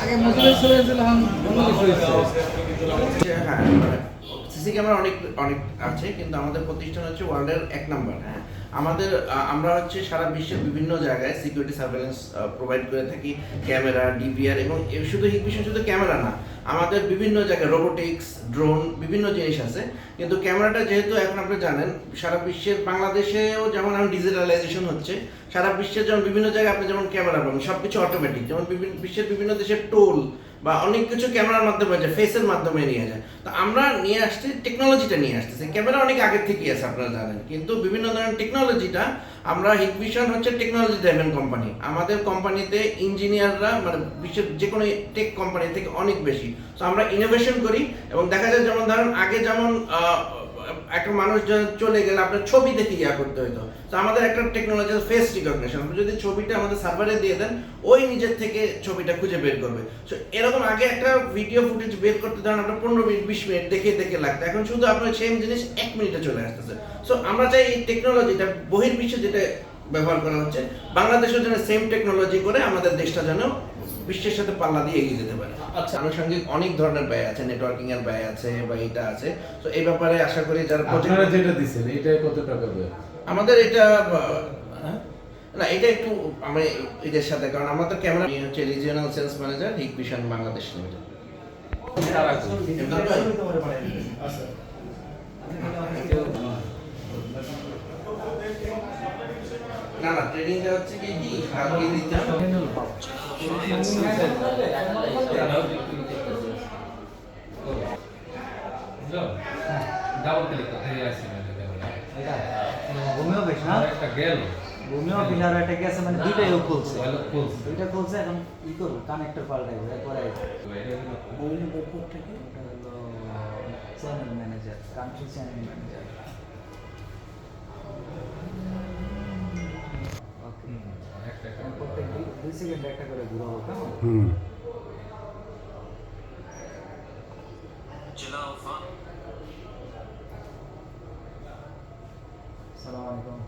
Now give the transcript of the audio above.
আগে মজুরি চলে গেছিলাম। হ্যাঁ, সিসি ক্যামেরা অনেক অনেক আছে, কিন্তু আমাদের প্রতিষ্ঠান হচ্ছে ওয়ার্ল্ডের 1 নাম্বার। হ্যাঁ, আমরা হচ্ছে সারা বিশ্বের বিভিন্ন জায়গায় সিকিউরিটি সার্ভেলেন্স প্রোভাইড করে থাকি, ক্যামেরা, ডিভিআর, এবং শুধু হিকভিশন শুধু ক্যামেরা না, আমাদের বিভিন্ন জায়গায় রোবোটিক্স, ড্রোন, বিভিন্ন জিনিস আছে। কিন্তু ক্যামেরাটা যেহেতু এখন আপনি জানেন সারা বিশ্বের, বাংলাদেশেও যেমন এখন ডিজিটালাইজেশন হচ্ছে, সারা বিশ্বের যেমন বিভিন্ন জায়গায় আপনি যেমন ক্যামেরা পাবেন সব কিছু অটোমেটিক, যেমন বিশ্বের বিভিন্ন দেশের টোল বা অনেক কিছু ক্যামেরার মাধ্যমে যায়, ফেসের মাধ্যমে নিয়ে যায়। তো আমরা নিয়ে আসছি, টেকনোলজিটা নিয়ে আসতেছি। ক্যামেরা অনেক আগের থেকেই আছে আপনারা জানেন, কিন্তু বিভিন্ন ধরনের টেকনোলজিটা আমরা, হিকভিশন হচ্ছে টেকনোলজি ড্রাইভেন কোম্পানি। আমাদের কোম্পানিতে ইঞ্জিনিয়াররা মানে বিশ্বের যে কোনো টেক কোম্পানি থেকে অনেক বেশি। তো আমরা ইনোভেশন করি, এবং দেখা যায় যেমন ধরেন আগে যেমন একটা মানুষ চলে গেলে আপনার ছবি দেখে ইয়া করতে হতো, তো আমাদের একটা টেকনোলজি ফেস রিকগনিশন। আপনি যদি ছবিটা আমাদের সার্ভারে দিয়ে দেন, ওই নিজের থেকে ছবিটা খুঁজে বের করবে। সো এরকম আগে একটা ভিডিও ফুটেজ বের করতে ধরেন আপনার 15 মিনিট 20 মিনিট দেখে দেখে লাগতো, এখন শুধু আপনার সেম জিনিস 1 মিনিটে চলে আসতেছে। সো আমরা চাই এই টেকনোলজিটা বহির্বিশ্বে যেটা ব্যবহার করা হচ্ছে, বাংলাদেশের জন্য সেম টেকনোলজি করে আমাদের দেশটা যেন বিশ্বের সাথে পাল্লা দিয়ে এগিয়ে যেতে পারে। আচ্ছা, আনুষঙ্গিক অনেক ধরনের ব্যয় আছে, নেটওয়ার্কিং এর ব্যয় আছে বা এটা আছে। তো এই ব্যাপারে আশা করি যারা আপনারা যেটা দিছেন এটা কত টাকা ব্যয়? আমাদের এটা না, এটা একটু আমি এদের সাথে, কারণ আমরা তো ক্যামেরা হচ্ছে regional sales manager Hikvision Bangladesh limited. না না, ট্রেনিংটা হচ্ছে কি কালকে দিতে হবে। ডাবল ক্লিক করতে আসছে না এটা ভূমি অফিস না, একটা গেল ভূমি অফিস আর একটা গেছে, মানে দুইটাই খুলছে। ভালো খুলছে। দুইটা খুলছে, এখন কি করব, কানেক্টর পাল্টাইব এরপরে। এটা ব্যাপার থেকে ওটা হলো channel manager, country channel manager. Okay, একটা প্রত্যেক 2 সেকেন্ডে একটা করে ঘুরাবো, কেমন? আসসালামু আলাইকুম।